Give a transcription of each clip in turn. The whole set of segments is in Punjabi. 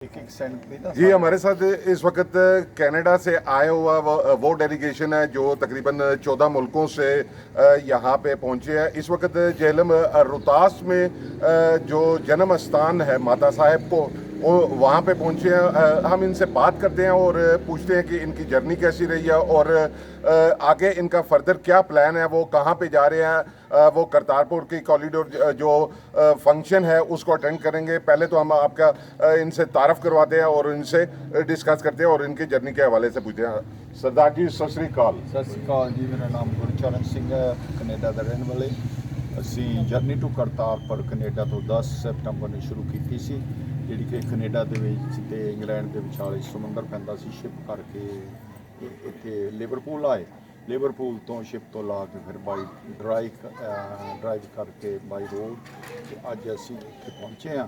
जी हमारे साथ इस वक्त कनाडा से आया हुआ वो डेलीगेशन है जो तकरीबन 14 मुल्कों से यहाँ पे पहुँचे हैं। इस वक्त जेहलम रोहतास में जो जन्म स्थान है माता साहब को वो वहाँ पे पहुँचे हैं। हम इनसे बात करते हैं और पूछते हैं कि इनकी जर्नी कैसी रही है और आगे इनका फर्दर क्या प्लान है, वो कहाँ पे जा रहे हैं। वो करतारपुर की कॉरिडोर जो फंक्शन है उसको अटेंड करेंगे। पहले तो हम आपका इनसे तारफ़ करवाते हैं और इनसे डिस्कस करते हैं और इनकी जर्नी के हवाले से पूछते हैं। सरदार जी सत श्री अकाल। सत श्री अकाल जी, मेरा नाम गुरचरण सिंह है, कनेडा ਦਾ ਰਹਿਣ ਵਾਲੇ। ਅਸੀਂ ਜਰਨੀ ਟੂ ਕਰਤਾਰਪੁਰ ਕਨੇਡਾ ਤੋਂ 10 ਸਤੰਬਰ ਨੂੰ ਸ਼ੁਰੂ ਕੀਤੀ ਸੀ, ਜਿਹੜੀ ਕਿ ਕਨੇਡਾ ਦੇ ਵਿੱਚ ਤੇ ਇੰਗਲੈਂਡ ਦੇ ਵਿਚਾਲੇ ਸਮੁੰਦਰ ਪੈਂਦਾ ਸੀ। ਸ਼ਿਪ ਕਰਕੇ ਇੱਥੇ ਲਿਵਰਪੂਲ ਆਏ। ਲਿਵਰਪੂਲ ਤੋਂ ਸ਼ਿਪ ਤੋਂ ਲਾ ਕੇ ਫਿਰ ਬਾਈ ਡਰਾਈਵ ਕਰਕੇ ਬਾਈ ਰੋਡ ਤੇ ਅੱਜ ਅਸੀਂ ਇੱਥੇ ਪਹੁੰਚੇ ਹਾਂ।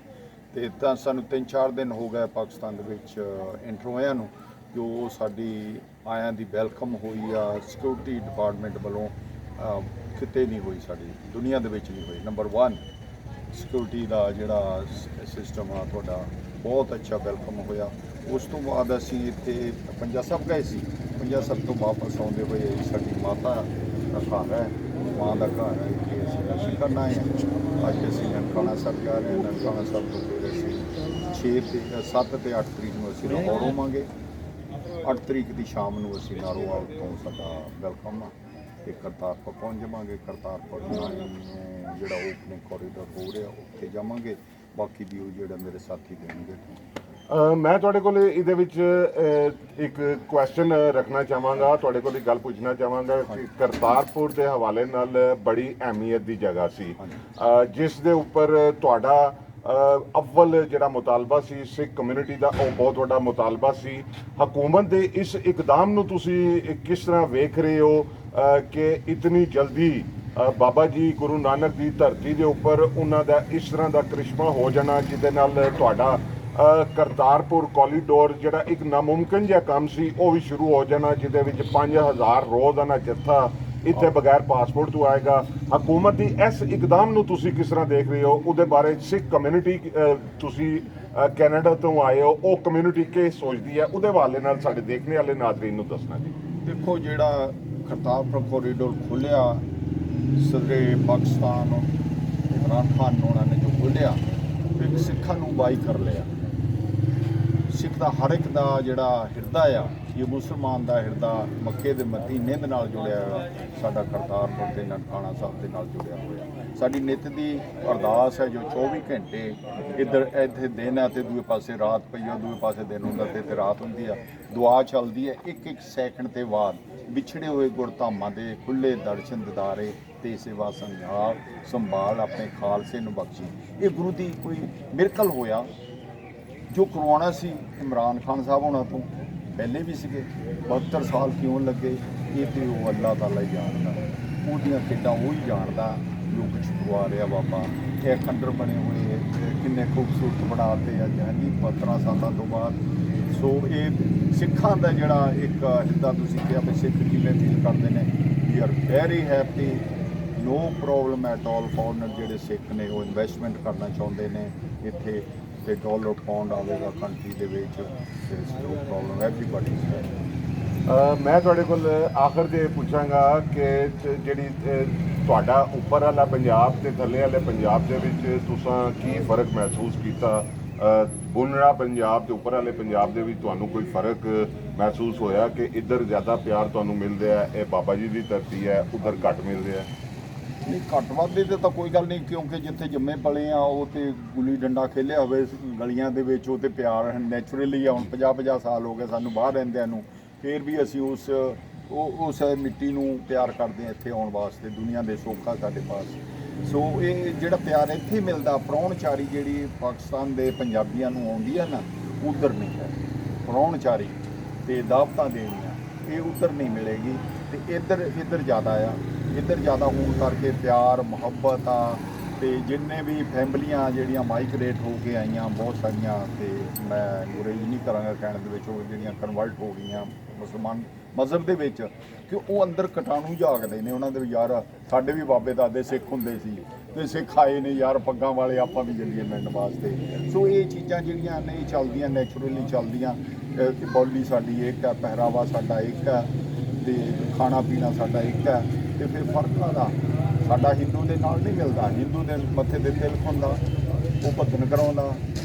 ਤੇ ਤਾਂ ਸਾਨੂੰ 3-4 ਦਿਨ ਹੋ ਗਏ ਪਾਕਿਸਤਾਨ ਦੇ ਵਿੱਚ ਐਂਟਰ ਹੋਇਆਂ ਨੂੰ। ਜੋ ਸਾਡੀ ਆਇਆਂ ਦੀ ਵੈਲਕਮ ਹੋਈ ਆ ਸਿਕਿਉਰਿਟੀ ਡਿਪਾਰਟਮੈਂਟ ਵੱਲੋਂ ਕਿਤੇ ਨਹੀਂ ਹੋਈ, ਸਾਡੀ ਦੁਨੀਆ ਦੇ ਵਿੱਚ ਨਹੀਂ ਹੋਈ। ਨੰਬਰ 1 ਸਿਕਿਉਰਿਟੀ ਦਾ ਜਿਹੜਾ ਸਿਸਟਮ ਆ ਤੁਹਾਡਾ ਬਹੁਤ ਅੱਛਾ ਵੈਲਕਮ ਹੋਇਆ। ਉਸ ਤੋਂ ਬਾਅਦ ਅਸੀਂ ਇੱਥੇ ਪੰਜਾ ਸਾਹਿਬ ਗਏ ਸੀ। ਪੰਜਾ ਸਾਹਿਬ ਤੋਂ ਵਾਪਸ ਆਉਂਦੇ ਹੋਏ ਸਾਡੀ ਮਾਤਾ ਦਾ ਘਰ ਹੈ, ਮਾਂ ਦਾ ਘਰ ਹੈ, ਇੱਥੇ ਅਸੀਂ ਦਰਸ਼ਨ ਕਰਨ ਆਏ ਹਾਂ। ਅੱਜ ਅਸੀਂ ਨਨਕਾਣਾ ਸਾਹਿਬ ਜਾ ਰਹੇ ਹਾਂ। ਨਨਕਾਣਾ ਸਾਹਿਬ ਤੋਂ ਫਿਰ ਅਸੀਂ 7 ਤੇ 8 ਤਰੀਕ ਨੂੰ ਅਸੀਂ ਲਾਹੌਰ ਹੋਵਾਂਗੇ। 8 ਤਰੀਕ ਦੀ ਸ਼ਾਮ ਨੂੰ ਅਸੀਂ ਨਾਰੋਵਾਲ ਤੋਂ ਸਾਡਾ ਵੈਲਕਮ ਆ ਤੇ ਕਰਤਾਰਪੁਰ ਪਹੁੰਚ ਜਾਵਾਂਗੇ। ਕਰਤਾਰਪੁਰ ਨੂੰ ਜਿਹੜਾ ਓਪਨਿੰਗ ਕੋਰੀਡੋਰ ਹੋ ਰਿਹਾ ਉੱਥੇ ਜਾਵਾਂਗੇ। ਬਾਕੀ ਵੀ ਉਹ ਜਿਹੜਾ ਮੇਰੇ ਸਾਥੀ ਦੇਣਗੇ। ਮੈਂ ਤੁਹਾਡੇ ਕੋਲ ਇਹਦੇ ਵਿੱਚ ਇੱਕ ਕੁਐਸਚਨ ਰੱਖਣਾ ਚਾਹਾਂਗਾ, ਤੁਹਾਡੇ ਕੋਲ ਇੱਕ ਗੱਲ ਪੁੱਛਣਾ ਚਾਹਾਂਗਾ ਕਿ ਕਰਤਾਰਪੁਰ ਦੇ ਹਵਾਲੇ ਨਾਲ ਬੜੀ ਅਹਿਮੀਅਤ ਦੀ ਜਗ੍ਹਾ ਸੀ, ਜਿਸ ਦੇ ਉੱਪਰ ਤੁਹਾਡਾ ਅਵਲ ਜਿਹੜਾ ਮੁਤਾਲਬਾ ਸੀ ਸਿੱਖ ਕਮਿਊਨਿਟੀ ਦਾ, ਉਹ ਬਹੁਤ ਵੱਡਾ ਮੁਤਾਲਬਾ ਸੀ। ਹਕੂਮਤ ਦੇ ਇਸ ਇਕਦਾਮ ਨੂੰ ਤੁਸੀਂ ਕਿਸ ਤਰ੍ਹਾਂ ਵੇਖ ਰਹੇ ਹੋ ਕਿ ਇਤਨੀ ਜਲਦੀ ਬਾਬਾ ਜੀ ਗੁਰੂ ਨਾਨਕ ਦੀ ਧਰਤੀ ਦੇ ਉੱਪਰ ਉਹਨਾਂ ਦਾ ਇਸ ਤਰ੍ਹਾਂ ਦਾ ਕਰਿਸ਼ਮਾ ਹੋ ਜਾਣਾ, ਜਿਹਦੇ ਨਾਲ ਤੁਹਾਡਾ ਕਰਤਾਰਪੁਰ ਕੋਰੀਡੋਰ ਜਿਹੜਾ ਇੱਕ ਨਾਮੁਮਕਿਨ ਜਿਹਾ ਕੰਮ ਸੀ ਉਹ ਵੀ ਸ਼ੁਰੂ ਹੋ ਜਾਣਾ, ਜਿਹਦੇ ਵਿੱਚ 5000 ਰੋਜ਼ਾਨਾ ਜੱਥਾ ਇੱਥੇ ਬਗੈਰ ਪਾਸਪੋਰਟ ਤੋਂ ਆਏਗਾ। ਹਕੂਮਤ ਦੀ ਇਸ ਇਕਦਾਮ ਨੂੰ ਤੁਸੀਂ ਕਿਸ ਤਰ੍ਹਾਂ ਦੇਖ ਰਹੇ ਹੋ? ਉਹਦੇ ਬਾਰੇ ਸਿੱਖ ਕਮਿਊਨਿਟੀ, ਤੁਸੀਂ ਕੈਨੇਡਾ ਤੋਂ ਆਏ ਹੋ, ਉਹ ਕਮਿਊਨਿਟੀ ਕੀ ਸੋਚਦੀ ਹੈ, ਉਹਦੇ ਹਵਾਲੇ ਨਾਲ ਸਾਡੇ ਦੇਖਣੇ ਵਾਲੇ ਨਾਜ਼ਰੀਨ ਨੂੰ ਦੱਸਣਾ ਜੀ। ਦੇਖੋ, ਜਿਹੜਾ ਕਰਤਾਰਪੁਰ ਕੋਰੀਡੋਰ ਖੋਲ੍ਹਿਆ ਸਦਰੇ ਪਾਕਿਸਤਾਨ ਇਮਰਾਨ ਖਾਨ ਨੂੰ ਉਹਨਾਂ ਨੇ ਜੋ ਖੋਲ੍ਹਿਆ, ਇੱਕ ਸਿੱਖਾਂ ਨੂੰ ਬਾਈ ਕਰ ਲਿਆ। ਸਿੱਖ ਦਾ ਹਰ ਇੱਕ ਦਾ ਜਿਹੜਾ ਹਿਰਦਾ ਆ, ਇਹ ਮੁਸਲਮਾਨ ਦਾ ਹਿਰਦਾ ਮੱਕੇ ਦੇ ਮਦੀਨੇ ਦੇ ਨਾਲ ਜੁੜਿਆ ਹੋਇਆ, ਸਾਡਾ ਕਰਤਾਰਪੁਰ ਤੇ ਨਨਕਾਣਾ ਸਾਹਿਬ ਦੇ ਨਾਲ ਜੁੜਿਆ ਹੋਇਆ। ਸਾਡੀ ਨਿੱਤ ਦੀ ਅਰਦਾਸ ਹੈ ਜੋ 24 ਘੰਟੇ ਇੱਥੇ ਦਿਨ ਹੈ ਤੇ ਦੂਏ ਪਾਸੇ ਰਾਤ ਪਈ ਆ, ਦੂਏ ਪਾਸੇ ਦਿਨ ਹੁੰਦਾ ਤੇ ਰਾਤ ਹੁੰਦੀ ਆ। ਦੁਆ ਚੱਲਦੀ ਹੈ ਇੱਕ ਸੈਕਿੰਡ ਤੇ ਬਾਅਦ। ਵਿਛੜੇ ਹੋਏ ਗੁਰਧਾਮਾਂ ਦੇ ਖੁੱਲ੍ਹੇ ਦਰਸ਼ਨ ਦਿਦਾਰੇ ਤੇ ਸੇਵਾ ਸੰਭਾਲ ਆਪਣੇ ਖਾਲਸੇ ਨੂੰ ਬਖਸ਼ੀ। ਇਹ ਗੁਰੂ ਦੀ ਕੋਈ ਮਿਰਕਲ ਹੋਇਆ ਜੋ ਕਰਵਾਉਣਾ ਸੀ ਇਮਰਾਨ ਖਾਨ ਸਾਹਿਬ ਹੋਣਾ ਤੋਂ ਪਹਿਲੇ ਵੀ ਸੀਗੇ। 72 ਸਾਲ ਕਿਉਂ ਲੱਗੇ ਇਹ ਤੇ ਉਹ ਅੱਲਾਹ ਤਾਲਾ ਹੀ ਜਾਣਦਾ, ਉਹਦੀਆਂ ਖੇਡਾਂ ਉਹ ਹੀ ਜਾਣਦਾ ਜੋ ਕੁਛ ਕਰਵਾ ਰਿਹਾ ਬਾਬਾ। ਇਹ ਖੰਡਰ ਬਣੇ ਹੋਏ ਕਿੰਨੇ ਖੂਬਸੂਰਤ ਬਣਾਤੇ ਅੱਜ, ਹਾਂਜੀ 15 ਸਾਲਾਂ ਤੋਂ ਬਾਅਦ। ਸੋ ਇਹ ਸਿੱਖਾਂ ਦਾ ਜਿਹੜਾ ਇੱਕ ਹਿੱਦਾ ਤੁਸੀਂ ਕਿਹਾ ਵੀ ਸਿੱਖ ਕਿਵੇਂ ਫੀਲ ਕਰਦੇ ਨੇ, we are very happy, no problem at all. Foreigner ਜਿਹੜੇ ਸਿੱਖ ਨੇ ਉਹ ਇਨਵੈਸਟਮੈਂਟ ਕਰਨਾ ਚਾਹੁੰਦੇ ਨੇ ਇੱਥੇ ਤੇ ਡਾਲਰ ਪਾਉਂਡ ਆਵੇਗਾ ਕੰਟਰੀ ਦੇ ਵਿੱਚ, ਨੋ ਪ੍ਰੋਬਲਮ, ਐਵਰੀਬਾਡੀ। ਮੈਂ ਤੁਹਾਡੇ ਕੋਲ ਆਖਰ ਦੇ ਪੁੱਛਾਂਗਾ ਕਿ ਜਿਹੜੀ ਤੁਹਾਡਾ ਉੱਪਰ ਵਾਲਾ ਪੰਜਾਬ ਤੇ ਥੱਲੇ ਵਾਲੇ ਪੰਜਾਬ ਦੇ ਵਿੱਚ ਤੁਸੀਂ ਕੀ ਫਰਕ ਮਹਿਸੂਸ ਕੀਤਾ? ਬੁਨਰਾ ਪੰਜਾਬ ਤੇ ਉੱਪਰ ਵਾਲੇ ਪੰਜਾਬ ਦੇ ਵਿੱਚ ਤੁਹਾਨੂੰ ਕੋਈ ਫਰਕ ਮਹਿਸੂਸ ਹੋਇਆ ਕਿ ਇੱਧਰ ਜ਼ਿਆਦਾ ਪਿਆਰ ਤੁਹਾਨੂੰ ਮਿਲ ਰਿਹਾ, ਇਹ ਬਾਬਾ ਜੀ ਦੀ ਧਰਤੀ ਹੈ, ਉੱਧਰ ਘੱਟ ਮਿਲ ਰਿਹਾ? ਨਹੀਂ, ਘੱਟ ਵੱਧ ਦੀ ਤਾਂ ਕੋਈ ਗੱਲ ਨਹੀਂ, ਕਿਉਂਕਿ ਜਿੱਥੇ ਜੰਮੇ ਪਲੇ ਆ ਉਹ ਤੇ ਗੁੱਲੀ ਡੰਡਾ ਖੇਲਿਆ ਹੋਵੇ ਗਲੀਆਂ ਦੇ ਵਿੱਚ, ਉਹ ਤੇ ਪਿਆਰ ਨੈਚੁਰਲੀ ਆ। ਹੁਣ 50-50 ਸਾਲ ਹੋ ਗਏ ਸਾਨੂੰ ਬਾਹਰ ਰਹਿੰਦਿਆਂ ਨੂੰ, ਫਿਰ ਵੀ ਅਸੀਂ ਉਸ ਮਿੱਟੀ ਨੂੰ ਪਿਆਰ ਕਰਦੇ ਹਾਂ ਇੱਥੇ ਆਉਣ ਵਾਸਤੇ। ਦੁਨੀਆ ਦੇ ਸੌਖਾ ਸਾਡੇ ਪਾਸ। ਸੋ ਇਹ ਜਿਹੜਾ ਪਿਆਰ ਇੱਥੇ ਮਿਲਦਾ, ਪ੍ਰਾਹੁਣਚਾਰੀ ਜਿਹੜੀ ਪਾਕਿਸਤਾਨ ਦੇ ਪੰਜਾਬੀਆਂ ਨੂੰ ਆਉਂਦੀ ਹੈ ਨਾ, ਉੱਧਰ ਨਹੀਂ ਹੈ। ਪ੍ਰਾਹੁਣਚਾਰੀ ਤੇ ਦਾਵਤਾਂ ਦੇਣੀਆਂ ਇਹ ਉੱਧਰ ਨਹੀਂ ਮਿਲੇਗੀ ਤੇ ਇੱਧਰ ਜ਼ਿਆਦਾ ਆ। ਇੱਧਰ ਜ਼ਿਆਦਾ ਹੋਣ ਕਰਕੇ ਪਿਆਰ ਮੁਹੱਬਤ ਆ। ਤੇ ਜਿੰਨੇ ਵੀ ਫੈਮਲੀਆਂ ਜਿਹੜੀਆਂ ਮਾਈਗ੍ਰੇਟ ਹੋ ਕੇ ਆਈਆਂ ਬਹੁਤ ਸਾਰੀਆਂ, ਤੇ ਮੈਂ ਗੁਰੇਜ਼ ਨਹੀਂ ਕਰਾਂਗਾ ਕਹਿਣ ਦੇ ਵਿੱਚ, ਉਹ ਜਿਹੜੀਆਂ ਕਨਵਰਟ ਹੋ ਗਈਆਂ ਮੁਸਲਮਾਨ ਮਜ਼ਹਬ ਦੇ ਵਿੱਚ, ਕਿ ਉਹ ਅੰਦਰ ਕੀਟਾਣੂ ਜਾਗਦੇ ਨੇ ਉਹਨਾਂ ਦੇ ਵੀ, ਯਾਰ ਸਾਡੇ ਵੀ ਬਾਬੇ ਦਾਦੇ ਸਿੱਖ ਹੁੰਦੇ ਸੀ ਤੇ ਸਿੱਖ ਆਏ ਨੇ ਯਾਰ ਪੱਗਾਂ ਵਾਲੇ, ਆਪਾਂ ਵੀ ਚੱਲੀਏ ਮਿਲਣ ਵਾਸਤੇ। ਸੋ ਇਹ ਚੀਜ਼ਾਂ ਜਿਹੜੀਆਂ ਨੇ ਚੱਲਦੀਆਂ, ਨੈਚੁਰਲੀ ਚੱਲਦੀਆਂ। ਬੋਲੀ ਸਾਡੀ ਇੱਕ ਹੈ, ਪਹਿਰਾਵਾ ਸਾਡਾ ਇੱਕ ਹੈ, ਤੇ ਖਾਣਾ ਪੀਣਾ ਸਾਡਾ ਇੱਕ ਹੈ। ਤੇ ਫਿਰ ਫਰਕ ਕਾਹਦਾ? ਸਾਡਾ ਹਿੰਦੂ ਦੇ ਨਾਲ ਨਹੀਂ ਮਿਲਦਾ। ਹਿੰਦੂ ਦੇ ਮੱਥੇ ਦੇ ਤਿਲਕ ਹੁੰਦਾ, ਉਹ ਭੱਜਨ ਕਰਾਉਂਦਾ,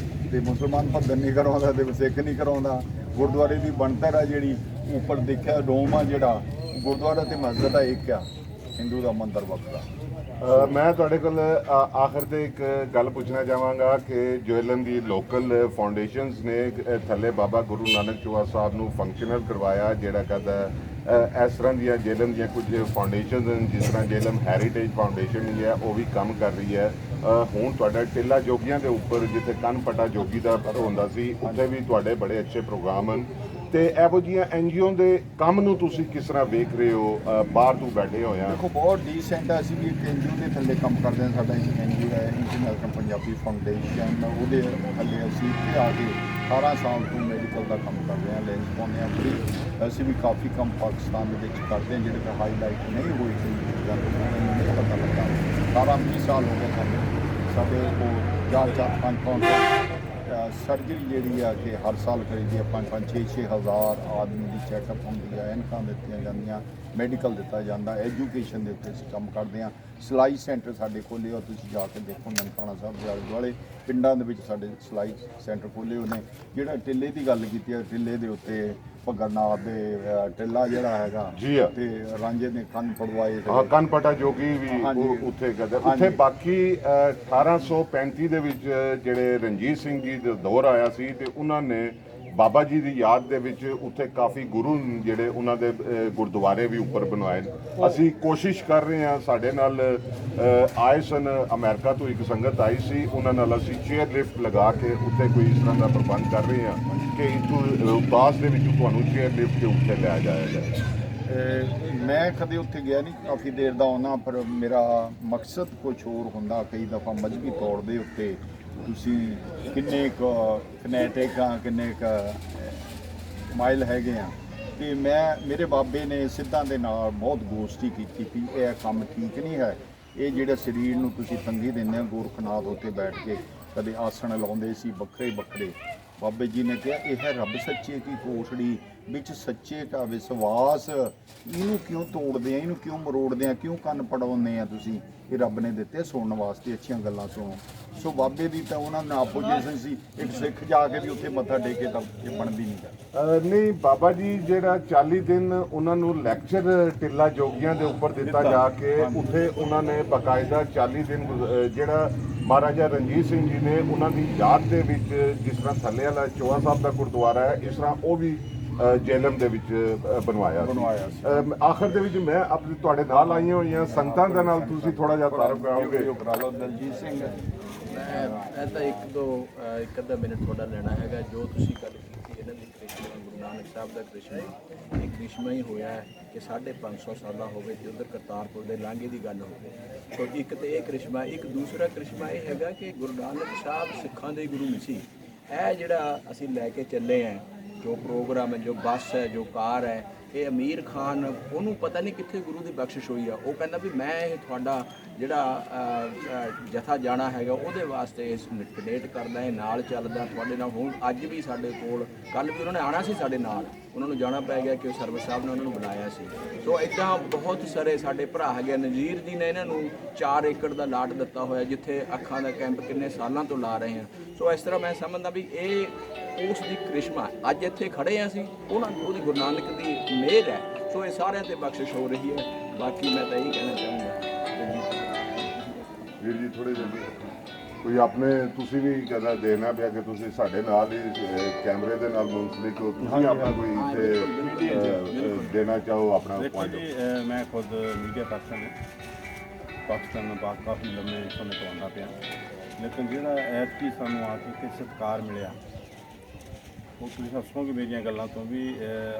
ਤੇ ਮੁਸਲਮਾਨ ਭੱਜਨ ਨਹੀਂ ਕਰਾਉਂਦਾ, ਤੇ ਸਿੱਖ ਨਹੀਂ ਕਰਾਉਂਦਾ। ਗੁਰਦੁਆਰੇ ਦੀ ਬਣਤਰ ਆ ਜਿਹੜੀ ਉੱਪਰ ਦੇਖਿਆ, ਡੋਮ ਆ ਜਿਹੜਾ, ਗੁਰਦੁਆਰਾ ਤੇ ਮਸਜਿਦ ਆ ਇੱਕ ਆ, ਹਿੰਦੂ ਦਾ ਮੰਦਰ ਵੱਖਰਾ। ਮੈਂ ਤੁਹਾਡੇ ਕੋਲ ਆਖਰ ਤੇ ਇੱਕ ਗੱਲ ਪੁੱਛਣਾ ਚਾਹਾਂਗਾ ਕਿ ਜੇਐਲਐਮ ਦੀ ਲੋਕਲ ਫਾਊਂਡੇਸ਼ਨਸ ਨੇ ਥੱਲੇ ਬਾਬਾ ਗੁਰੂ ਨਾਨਕ ਚੂਹਾ ਸਾਹਿਬ ਨੂੰ ਫੰਕਸ਼ਨਲ ਕਰਵਾਇਆ, ਜਿਹੜਾ ਕਹਿੰਦਾ ਇਸ ਤਰ੍ਹਾਂ ਦੀਆਂ ਜੇਐਲਐਮ ਦੀਆਂ ਕੁਝ ਫਾਊਂਡੇਸ਼ਨਸ ਹਨ, ਜਿਸ ਤਰ੍ਹਾਂ ਜੇਐਲਐਮ ਹੈਰੀਟੇਜ ਫਾਊਂਡੇਸ਼ਨ ਹੀ ਹੈ, ਉਹ ਵੀ ਕੰਮ ਕਰ ਰਹੀ ਹੈ। ਹੁਣ ਤੁਹਾਡਾ ਟਿੱਲਾ ਜੋਗੀਆਂ ਦੇ ਉੱਪਰ ਜਿੱਥੇ ਕੰਨਪਟਾ ਜੋਗੀ ਦਾ ਹੁੰਦਾ ਸੀ, ਉੱਥੇ ਵੀ ਤੁਹਾਡੇ ਬੜੇ ਅੱਛੇ ਪ੍ਰੋਗਰਾਮ ਹਨ। ਤੇ ਇਹੋ ਜਿਹੀਆਂ ਐਨਜੀਓ ਦੇ ਕੰਮ ਨੂੰ ਤੁਸੀਂ ਕਿਸ ਤਰ੍ਹਾਂ ਵੇਖ ਰਹੇ ਹੋ ਬਾਹਰ ਤੋਂ ਬੈਠੇ ਹੋਏ ਆ? ਦੇਖੋ ਬਹੁਤ ਡੀਸੈਂਟ ਆ। ਅਸੀਂ ਵੀ ਇੱਕ ਐਨਜੀਓ ਦੇ ਥੱਲੇ ਕੰਮ ਕਰਦੇ ਹਾਂ। ਸਾਡਾ ਐਨਜੀਓ ਹੈ ਇੰਟਰਨੈਸ਼ਨਲ ਪੰਜਾਬੀ ਫਾਊਂਡੇਸ਼ਨ, ਉਹਦੇ ਥੱਲੇ ਅਸੀਂ ਇੱਥੇ ਆ ਕੇ 18 ਸਾਲ ਤੋਂ ਮੈਡੀਕਲ ਦਾ ਕੰਮ ਕਰ ਰਹੇ ਹਾਂ, ਲੈਂਸ ਪਾਉਂਦੇ ਹਾਂ ਫ੍ਰੀ। ਅਸੀਂ ਵੀ ਕਾਫੀ ਕੰਮ ਪਾਕਿਸਤਾਨ ਦੇ ਵਿੱਚ ਕਰਦੇ ਹਾਂ ਜਿਹੜੇ ਕਿ ਹਾਈਲਾਈਟ ਨਹੀਂ ਹੋਈ ਸੀ, ਜਾਂ ਮੈਨੂੰ ਨਹੀਂ ਪਤਾ ਲੱਗਾ। 18-20 ਸਾਲ ਹੋ ਗਏ ਸਾਡੇ ਕੋਲ 4-5 ਸਰਜਰੀ ਜਿਹੜੀ ਆ ਕਿ ਹਰ ਸਾਲ ਕਰੀਦੀ ਆ। 5-6 ਹਜ਼ਾਰ ਆਦਮੀ ਦੀ ਚੈੱਕਅਪ ਹੁੰਦੀ ਆ, ਐਨਕਾਂ ਦਿੱਤੀਆਂ ਜਾਂਦੀਆਂ, ਮੈਡੀਕਲ ਦਿੱਤਾ ਜਾਂਦਾ, ਐਜੂਕੇਸ਼ਨ ਦੇ ਉੱਤੇ ਅਸੀਂ ਕੰਮ ਕਰਦੇ ਹਾਂ। ਸਿਲਾਈ ਸੈਂਟਰ ਸਾਡੇ ਖੋਲ੍ਹੇ ਆ, ਤੁਸੀਂ ਜਾ ਕੇ ਦੇਖੋ ਨਨਕਾਣਾ ਸਾਹਿਬ ਦੇ ਆਲੇ ਦੁਆਲੇ ਪਿੰਡਾਂ ਦੇ ਵਿੱਚ ਸਾਡੇ ਸਿਲਾਈ ਸੈਂਟਰ ਖੋਲ੍ਹੇ ਹੋਏ ਨੇ। ਜਿਹੜਾ ਟਿੱਲੇ ਦੀ ਗੱਲ ਕੀਤੀ ਹੈ, ਟਿੱਲੇ ਦੇ ਉੱਤੇ ਭਗਰਨਾਥ ਦੇ ਟਿੱਲਾ ਜਿਹੜਾ ਹੈਗਾ ਜੀ ਆ, ਤੇ ਰਾਂਝੇ ਨੇ ਕੰਨ ਪੜਵਾਏ ਹਾਂ, ਕੰਨਪਟਾ ਜੋਗੀ ਵੀ ਉੱਥੇ ਕਰਦੇ। ਉੱਥੇ ਬਾਕੀ 1835 ਦੇ ਵਿੱਚ ਜਿਹੜੇ ਰਣਜੀਤ ਸਿੰਘ ਜੀ ਦਾ ਦੌਰ ਆਇਆ ਸੀ, ਤੇ ਉਹਨਾਂ ਨੇ ਬਾਬਾ ਜੀ ਦੀ ਯਾਦ ਦੇ ਵਿੱਚ ਉੱਥੇ ਕਾਫੀ ਗੁਰੂ ਜਿਹੜੇ ਉਹਨਾਂ ਦੇ ਗੁਰਦੁਆਰੇ ਵੀ ਉੱਪਰ ਬਣਵਾਏ। ਅਸੀਂ ਕੋਸ਼ਿਸ਼ ਕਰ ਰਹੇ ਹਾਂ, ਸਾਡੇ ਨਾਲ ਆਏ ਸਨ ਅਮਰੀਕਾ ਤੋਂ ਇੱਕ ਸੰਗਤ ਆਈ ਸੀ, ਉਹਨਾਂ ਨਾਲ ਅਸੀਂ ਚੇਅਰ ਲਿਫਟ ਲਗਾ ਕੇ ਉੱਥੇ ਕੋਈ ਇਸ ਤਰ੍ਹਾਂ ਦਾ ਪ੍ਰਬੰਧ ਕਰ ਰਹੇ ਹਾਂ ਕਿ ਇੱਥੋਂ ਰੋਹਤਾਸ ਦੇ ਵਿੱਚ ਤੁਹਾਨੂੰ ਚੇਅਰ ਲਿਫਟ ਦੇ ਉੱਤੇ ਲਿਆ ਜਾਏਗਾ। ਮੈਂ ਕਦੇ ਉੱਥੇ ਗਿਆ ਨਹੀਂ, ਕਾਫੀ ਦੇਰ ਦਾ ਆਉਣਾ, ਪਰ ਮੇਰਾ ਮਕਸਦ ਕੁਝ ਹੋਰ ਹੁੰਦਾ। ਕਈ ਦਫਾ ਮਜ਼ਹਬੀ ਤੌਰ ਦੇ ਉੱਤੇ ਤੁਸੀਂ ਕਿੰਨੇ ਕੁ ਫਨੈਟਿਕ ਆ, ਕਿੰਨੇ ਕੁ ਮਾਇਲ ਹੈਗੇ ਆ। ਤੇ ਮੇਰੇ ਬਾਬੇ ਨੇ ਸਿੱਧਾਂ ਦੇ ਨਾਲ ਬਹੁਤ ਗੋਸ਼ਟੀ ਕੀਤੀ ਕਿ ਇਹ ਕੰਮ ਠੀਕ ਨਹੀਂ ਹੈ। ਇਹ ਜਿਹੜੇ ਸਰੀਰ ਨੂੰ ਤੁਸੀਂ ਤੰਗੀ ਦਿੰਦੇ ਹੋ, ਗੋਰਖਨਾਥ ਉੱਤੇ ਬੈਠ ਕੇ ਕਦੇ ਆਸਣ ਲਾਉਂਦੇ ਸੀ ਵੱਖਰੇ ਵੱਖਰੇ। ਬਾਬੇ ਜੀ ਨੇ ਕਿਹਾ ਇਹ ਹੈ ਰੱਬ ਸੱਚੇ ਕੀ ਕੋਸ਼ੜੀ ਵਿੱਚ ਸੱਚੇ ਦਾ ਵਿਸ਼ਵਾਸ। ਇਹਨੂੰ ਕਿਉਂ ਤੋੜਦੇ ਆ, ਇਹਨੂੰ ਕਿਉਂ ਮਰੋੜਦੇ ਆ, ਕਿਉਂ ਕੰਨ ਪੜਾਉਂਦੇ ਆ ਤੁਸੀਂ? ਇਹ ਰੱਬ ਨੇ ਦਿੱਤੇ ਸੁਣਨ ਵਾਸਤੇ, ਅੱਛੀਆਂ ਗੱਲਾਂ ਸੁਣੋ। ਸੋ ਬਾਬੇ ਦੀ ਤਾਂ ਉਹਨਾਂ ਨਾਲ ਆਪੋਜੀਸ਼ਨ ਸੀ। ਇੱਕ ਸਿੱਖ ਜਾ ਕੇ ਵੀ ਉੱਥੇ ਮੱਥਾ ਟੇਕੇ ਤਾਂ ਇਹ ਬਣਦੀ ਨਹੀਂ। ਨਹੀਂ, ਬਾਬਾ ਜੀ ਜਿਹੜਾ 40 ਦਿਨ ਉਹਨਾਂ ਨੂੰ ਲੈਕਚਰ ਟਿੱਲਾ ਜੋਗੀਆਂ ਦੇ ਉੱਪਰ ਦਿੱਤਾ ਜਾ ਕੇ, ਉੱਥੇ ਉਹਨਾਂ ਨੇ ਬਾਕਾਇਦਾ 40 ਦਿਨ ਜਿਹੜਾ ਮਹਾਰਾਜਾ ਰਣਜੀਤ ਸਿੰਘ ਜੀ ਨੇ ਉਹਨਾਂ ਦੀ ਯਾਦ ਦੇ ਵਿੱਚ, ਜਿਸ ਤਰ੍ਹਾਂ ਥੱਲੇ ਵਾਲਾ ਚੋਹਾ ਸਾਹਿਬ ਦਾ ਗੁਰਦੁਆਰਾ ਹੈ, ਇਸ ਤਰ੍ਹਾਂ ਉਹ ਵੀ ਜੇਐਲਐਮ ਦੇ ਵਿੱਚ ਬਣਵਾਇਆ ਸੀ। ਆਖਰ ਦੇ ਵਿੱਚ ਮੈਂ ਆਪਣੇ ਤੁਹਾਡੇ ਨਾਲ ਆਈਆਂ ਹੋਈਆਂ ਸੰਗਤਾਂ ਦੇ ਨਾਲ ਤੁਸੀਂ ਥੋੜਾ ਜਿਹਾ ਤਾਰਫ ਕਰਾਓਗੇ? ਦਲਜੀਤ ਸਿੰਘ, ਮੈਂ ਤਾਂ ਇੱਕ ਅੱਧਾ ਮਿੰਟ ਤੁਹਾਡਾ ਲੈਣਾ ਹੈਗਾ। ਜੋ ਤੁਸੀਂ ਗੱਲ ਕੀਤੀ ਇਹਨਾਂ ਦੀ ਕ੍ਰਿਸ਼ਮਾ, ਗੁਰੂ ਨਾਨਕ ਸਾਹਿਬ ਦਾ ਕ੍ਰਿਸ਼ਮਾ, ਇਹ ਕ੍ਰਿਸ਼ਮਾ ਹੀ ਹੋਇਆ ਕਿ 550 ਸਾਲਾਂ ਹੋ ਗਏ ਤੇ ਉਧਰ ਕਰਤਾਰਪੁਰ ਦੇ ਲਾਂਘੇ ਦੀ ਗੱਲ ਹੋ ਗਈ। ਸੋ ਇੱਕ ਤੇ ਇਹ ਕ੍ਰਿਸ਼ਮਾ, ਇੱਕ ਦੂਸਰਾ ਕ੍ਰਿਸ਼ਮਾ ਇਹ ਹੈਗਾ ਕਿ ਗੁਰੂ ਨਾਨਕ ਸਾਹਿਬ ਸਿੱਖਾਂ ਦੇ ਗੁਰੂ ਨਹੀਂ ਸੀ। ਇਹ ਜਿਹੜਾ ਅਸੀਂ ਲੈ ਕੇ ਚੱਲੇ ਆਂ, ਜੋ ਪ੍ਰੋਗਰਾਮ ਹੈ, ਜੋ ਬੱਸ ਹੈ, ਜੋ ਕਾਰ ਹੈ, ਇਹ ਅਮੀਰ ਖਾਨ ਉਹਨੂੰ ਪਤਾ ਨਹੀਂ ਕਿੱਥੇ ਗੁਰੂ ਦੀ ਬਖਸ਼ਿਸ਼ ਹੋਈ ਆ। ਉਹ ਕਹਿੰਦਾ ਵੀ ਮੈਂ ਇਹ ਤੁਹਾਡਾ ਜਿਹੜਾ ਜਥਾ ਜਾਣਾ ਹੈਗਾ ਉਹਦੇ ਵਾਸਤੇ ਇਸ ਡੋਨੇਟ ਕਰਦਾ, ਇਹ ਨਾਲ ਚੱਲਦਾ ਤੁਹਾਡੇ ਨਾਲ। ਹੁਣ ਅੱਜ ਵੀ ਸਾਡੇ ਕੋਲ, ਕੱਲ੍ਹ ਵੀ ਉਹਨਾਂ ਨੇ ਆਉਣਾ ਸੀ ਸਾਡੇ ਨਾਲ, ਉਹਨਾਂ ਨੂੰ ਜਾਣਾ ਪੈ ਗਿਆ ਕਿ ਸਰਵਿਸ ਸਾਹਿਬ ਨੇ ਉਹਨਾਂ ਨੂੰ ਬੁਲਾਇਆ ਸੀ। ਸੋ ਇੱਦਾਂ ਬਹੁਤ ਸਾਰੇ ਸਾਡੇ ਭਰਾ ਹੈਗੇ। ਨਜ਼ੀਰ ਜੀ ਨੇ ਇਹਨਾਂ ਨੂੰ 4 ਏਕੜ ਦਾ ਲਾਟ ਦਿੱਤਾ ਹੋਇਆ, ਜਿੱਥੇ ਅੱਖਾਂ ਦਾ ਕੈਂਪ ਕਿੰਨੇ ਸਾਲਾਂ ਤੋਂ ਲਾ ਰਹੇ ਹਾਂ। ਸੋ ਇਸ ਤਰ੍ਹਾਂ ਮੈਂ ਸਮਝਦਾ ਵੀ ਇਹ ਉਸ ਦੀ ਕ੍ਰਿਸ਼ਮਾ, ਅੱਜ ਇੱਥੇ ਖੜੇ ਹਾਂ ਅਸੀਂ, ਉਹਦੀ ਗੁਰੂ ਨਾਨਕ ਦੀ ਮਿਹਰ ਹੈ। ਸੋ ਇਹ ਸਾਰਿਆਂ ਤੇ ਬਖਸ਼ਿਸ਼ ਹੋ ਰਹੀ ਹੈ। ਬਾਕੀ ਮੈਂ ਤਾਂ ਇਹੀ ਕਹਿਣਾ ਚਾਹੂੰਗਾ ਵੀਰ ਜੀ, ਥੋੜੇ ਜਲਦੀ ਕੋਈ ਆਪਣੇ ਤੁਸੀਂ ਵੀ ਕਦਾ ਦੇਣਾ ਪਿਆ ਕਿ ਤੁਸੀਂ ਸਾਡੇ ਨਾਲ ਹੀ ਕੈਮਰੇ ਦੇ ਨਾਲ ਮੁੰਸਲਿਕ ਹੋ, ਤੁਸੀਂ ਆਪਣਾ ਕੋਈ ਇੱਥੇ ਦੇਣਾ ਚਾਹੋ ਆਪਣਾ ਦੇਖੋ ਜੀ, ਮੈਂ ਖੁਦ ਮੀਡੀਆ ਪਰਸਨ ਹਾਂ। ਪਾਕਿਸਤਾਨ ਨੂੰ ਬਾਅਦ ਕਾਫੀ ਲੰਮੇ ਸਮੇਂ ਤੋਂ ਆਉਂਦਾ ਪਿਆ, ਲੇਕਿਨ ਜਿਹੜਾ ਐਤਕੀ ਸਾਨੂੰ ਆ ਕੇ ਸਤਿਕਾਰ ਮਿਲਿਆ, ਉਹ ਤੁਸੀਂ ਹੱਸੋਗੇ ਮੇਰੀਆਂ ਗੱਲਾਂ ਤੋਂ ਵੀ।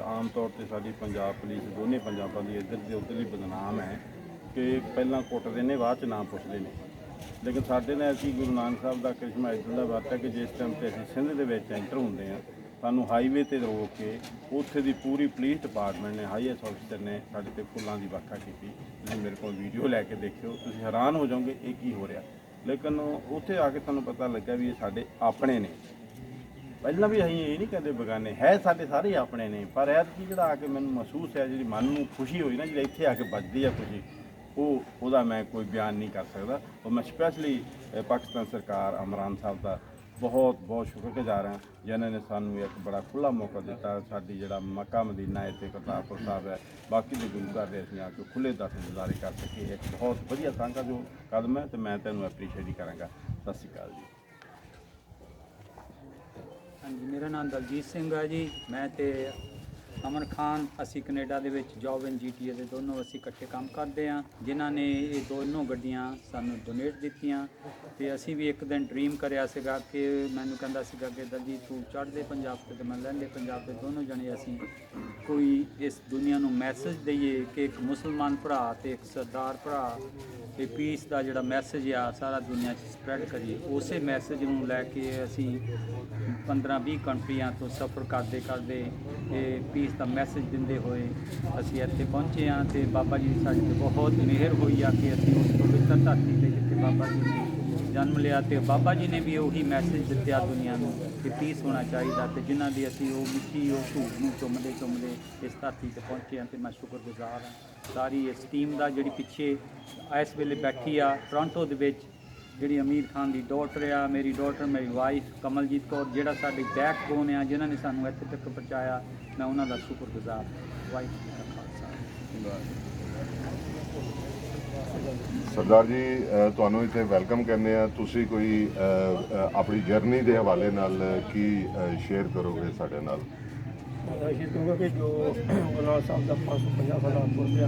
ਆਮ ਤੌਰ 'ਤੇ ਸਾਡੀ ਪੰਜਾਬ ਪੁਲਿਸ ਦੋਨੇ ਪੰਜਾਬਾਂ ਦੀ ਇੱਧਰ ਦੇ ਉੱਧਰ ਹੀ ਬਦਨਾਮ ਹੈ ਕਿ ਪਹਿਲਾਂ ਕੁੱਟਦੇ ਨੇ, ਬਾਅਦ 'ਚ ਨਾਮ ਪੁੱਛਦੇ ਨੇ। ਲੇਕਿਨ ਸਾਡੇ ਨਾਲ ਅਸੀਂ ਗੁਰੂ ਨਾਨਕ ਸਾਹਿਬ ਦਾ ਕ੍ਰਿਸ਼ਮਾ ਇੱਦਾਂ ਦਾ ਵਰਤਿਆ ਕਿ ਜਿਸ ਟਾਈਮ 'ਤੇ ਅਸੀਂ ਸਿੰਧ ਦੇ ਵਿੱਚ ਐਂਟਰ ਹੁੰਦੇ ਹਾਂ ਸਾਨੂੰ ਹਾਈਵੇ ਤੇ ਰੋਕ ਕੇ ਉੱਥੇ ਦੀ ਪੂਰੀ ਪੁਲਿਸ ਡਿਪਾਰਟਮੈਂਟ ਨੇ IAS ਅਫਸਰ ਨੇ ਸਾਡੇ ਤੇ ਫੁੱਲਾਂ ਦੀ ਵਰਖਾ ਕੀਤੀ। ਤੁਸੀਂ ਮੇਰੇ ਕੋਲ ਵੀਡੀਓ ਲੈ ਕੇ ਦੇਖਿਓ, ਤੁਸੀਂ ਹੈਰਾਨ ਹੋ ਜਾਓਗੇ ਇਹ ਕੀ ਹੋ ਰਿਹਾ। ਲੇਕਿਨ ਉੱਥੇ ਆ ਕੇ ਤੁਹਾਨੂੰ ਪਤਾ ਲੱਗਾ ਵੀ ਇਹ ਸਾਡੇ ਆਪਣੇ ਨੇ। ਪਹਿਲਾਂ ਵੀ ਅਸੀਂ ਇਹ ਨਹੀਂ ਕਹਿੰਦੇ ਬੇਗਾਨੇ ਹੈ, ਸਾਡੇ ਸਾਰੇ ਆਪਣੇ ਨੇ। ਪਰ ਐਤਕੀ ਜਿਹੜਾ ਆ ਕੇ ਮੈਨੂੰ ਮਹਿਸੂਸ ਹੈ, ਜਿਹੜੀ ਮਨ ਨੂੰ ਖੁਸ਼ੀ ਹੋਈ ਨਾ, ਜਿਹੜੀ ਇੱਥੇ ਆ ਕੇ ਵੱਜਦੀ ਆ ਖੁਸ਼ੀ, ਉਹਦਾ ਮੈਂ ਕੋਈ ਬਿਆਨ ਨਹੀਂ ਕਰ ਸਕਦਾ। ਔਰ ਮੈਂ ਸਪੈਸ਼ਲੀ ਪਾਕਿਸਤਾਨ ਸਰਕਾਰ, ਇਮਰਾਨ ਸਾਹਿਬ ਦਾ ਬਹੁਤ ਬਹੁਤ ਸ਼ੁਕਰਗੁਜ਼ਾਰ ਹਾਂ, ਜਿਨ੍ਹਾਂ ਨੇ ਸਾਨੂੰ ਇੱਕ ਬੜਾ ਖੁੱਲ੍ਹਾ ਮੌਕਾ ਦਿੱਤਾ। ਸਾਡੀ ਜਿਹੜਾ ਮੱਕਾ ਮਦੀਨਾ ਹੈ ਤੇ ਕਰਤਾਰਪੁਰ ਸਾਹਿਬ ਹੈ, ਬਾਕੀ ਦੇ ਗੁਰੂ ਘਰ ਦੇ ਅਸੀਂ ਆ ਕੇ ਖੁੱਲ੍ਹੇ ਦਰਸ਼ਨ ਦਿਦਾਰੇ ਕਰ ਸਕੇ। ਇੱਕ ਬਹੁਤ ਵਧੀਆ ਸਾਂਝਾ ਜੋ ਕਦਮ ਹੈ ਤੇ ਮੈਂ ਤੈਨੂੰ ਐਪਰੀਸ਼ੀਏਟ ਕਰਾਂਗਾ। ਸਤਿ ਸ਼੍ਰੀ ਅਕਾਲ ਜੀ। ਹਾਂਜੀ, ਮੇਰਾ ਨਾਮ ਦਲਜੀਤ ਸਿੰਘ ਹੈ ਜੀ। ਮੈਂ ਤੇ ਅਮਨ ਖਾਨ ਅਸੀਂ ਕੈਨੇਡਾ ਦੇ ਵਿੱਚ ਜੌਬ ਐਂਡ GTA ਦੇ ਦੋਨੋਂ ਅਸੀਂ ਇਕੱਠੇ ਕੰਮ ਕਰਦੇ ਹਾਂ, ਜਿਨ੍ਹਾਂ ਨੇ ਇਹ ਦੋਨੋਂ ਗੱਡੀਆਂ ਸਾਨੂੰ ਡੋਨੇਟ ਦਿੱਤੀਆਂ। ਤੇ ਅਸੀਂ ਵੀ ਇੱਕ ਦਿਨ ਡ੍ਰੀਮ ਕਰਿਆ ਸੀਗਾ ਕਿ ਮੈਨੂੰ ਕਹਿੰਦਾ ਸੀਗਾ ਕਿ ਦਲਜੀਤ ਤੂੰ ਚੜ੍ਹਦੇ ਪੰਜਾਬ ਤੇ ਮੈਂ ਲਹਿੰਦੇ ਪੰਜਾਬ ਦੇ ਦੋਨੋਂ ਜਣੇ ਅਸੀਂ ਕੋਈ ਇਸ ਦੁਨੀਆ ਨੂੰ ਮੈਸੇਜ ਦਈਏ ਕਿ ਇੱਕ ਮੁਸਲਮਾਨ ਭਰਾ ਤੇ ਇੱਕ ਸਰਦਾਰ ਭਰਾ ਤੇ ਪੀਸ ਦਾ ਜਿਹੜਾ ਮੈਸੇਜ ਆ ਸਾਰਾ ਦੁਨੀਆ 'ਚ ਸਪਰੈਡ ਕਰੀਏ। ਉਸੇ ਮੈਸੇਜ ਨੂੰ ਲੈ ਕੇ ਅਸੀਂ 15-20 ਕੰਟਰੀਆਂ ਤੋਂ ਸਫ਼ਰ ਕਰਦੇ ਕਰਦੇ ਇਹ ਪੀਸ ਦਾ ਮੈਸੇਜ ਦਿੰਦੇ ਹੋਏ ਅਸੀਂ ਇੱਥੇ ਪਹੁੰਚੇ ਹਾਂ। ਤੇ ਬਾਬਾ ਜੀ ਦੀ ਸਾਡੇ 'ਤੇ ਬਹੁਤ ਮਿਹਰ ਹੋਈ ਆ ਕਿ ਅਸੀਂ ਉਸ ਪਵਿੱਤਰ ਧਰਤੀ 'ਤੇ ਜਿੱਥੇ ਬਾਬਾ ਜੀ ਨੇ ਜਨਮ ਲਿਆ ਤੇ ਬਾਬਾ ਜੀ ਨੇ ਵੀ ਉਹੀ ਮੈਸੇਜ ਦਿੱਤਾ ਦੁਨੀਆ ਨੂੰ ਕਿ ਪੀਸ ਹੋਣਾ ਚਾਹੀਦਾ। ਤੇ ਜਿਨ੍ਹਾਂ ਦੀ ਅਸੀਂ ਉਹ ਮਿੱਟੀ ਉਹ ਧੂੜ ਨੂੰ ਚੁੰਮਦੇ ਇਸ ਧਰਤੀ 'ਤੇ ਪਹੁੰਚੇ ਹਾਂ। ਤੇ ਮੈਂ ਸ਼ੁਕਰਗੁਜ਼ਾਰ ਹਾਂ ਸਾਰੀ ਇਸ ਟੀਮ ਦਾ ਜਿਹੜੀ ਪਿੱਛੇ ਇਸ ਵੇਲੇ ਬੈਠੀ ਆ ਟੋਰਾਂਟੋ ਦੇ ਵਿੱਚ, ਜਿਹੜੀ ਅਮੀਰ ਖਾਨ ਦੀ ਡਾਟਰ ਆ, ਮੇਰੀ ਡਾਟਰ, ਮੇਰੀ ਵਾਈਫ ਕਮਲਜੀਤ ਕੌਰ, ਜਿਹੜਾ ਸਾਡੀ ਬੈਕਬੋਨ ਆ, ਜਿਨ੍ਹਾਂ ਨੇ ਸਾਨੂੰ ਇੱਥੇ ਤੱਕ ਪਹੁੰਚਾਇਆ। ਮੈਂ ਉਹਨਾਂ ਦਾ ਸ਼ੁਕਰਗੁਜ਼ਾਰ। ਵਾਹਿਗੁਰੂ ਜੀ ਕਾ ਖਾਲਸਾ। ਸਰਦਾਰ ਜੀ, ਤੁਹਾਨੂੰ ਇੱਥੇ ਵੈਲਕਮ ਕਹਿੰਦੇ ਆ। ਤੁਸੀਂ ਕੋਈ ਆਪਣੀ ਜਰਨੀ ਦੇ ਹਵਾਲੇ ਨਾਲ ਕੀ ਸ਼ੇਅਰ ਕਰੋਗੇ ਸਾਡੇ ਨਾਲ? ਅਸੀਂ ਕਹੂੰਗਾ ਕਿ ਜੋ ਗੁਰੂ ਸਾਹਿਬ ਦਾ 550 ਸਾਲਾ ਪੁਰਬ ਆ,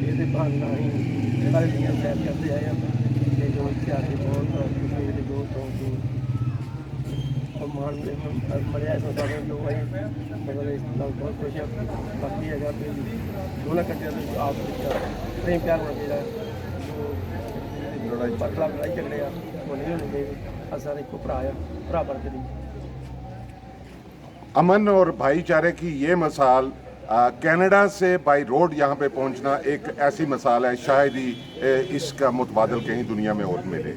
ਇਹਦੇ ਬਹਾਨੇ ਅਸੀਂ ਸਾਰੇ ਦੀਆਂ ਸੈਰ ਕਰਦੇ ਆਏ ਹਾਂ। ਤੇ ਜੋ ਇੱਥੇ ਆ ਕੇ ਬਹੁਤ ਖੁਸ਼ੀ ਦੇ ਜੋ ਤੋਂ ਮਾਣ ਮਰਿਆ ਇਸ ਸਾਰੇ ਜੋ ਹੈ ਮਤਲਬ ਇਸ ਨਾਲ ਬਹੁਤ ਖੁਸ਼ ਹਾਂ। ਬਾਕੀ ਹੈਗਾ ਵੀ ਦੋਨਾਂ ਕੰਟਰੀਆਂ ਦੇ ਆਪ ਵਿੱਚ ਪ੍ਰੇਮ ਪਿਆਰ ਹੋਣਾ ਚਾਹੀਦਾ। ਜੋ ਲੜਾਈ ਝਗੜੇ ਆ ਉਹ ਨਹੀਂ ਹੋਣੇ ਚਾਹੀਦੇ। ਸਾਰੇ ਇੱਕੋ ਭਰਾ ਆ, ਭਰਾ ਬਣ ਕੇ ਨਹੀਂ। अमन और भाईचारे की ये मिसाल, कनाडा से बाई रोड यहाँ पे पहुँचना एक ऐसी मिसाल है, शायद ही इसका मुतबादल कहीं दुनिया में और मिले।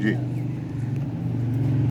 जी।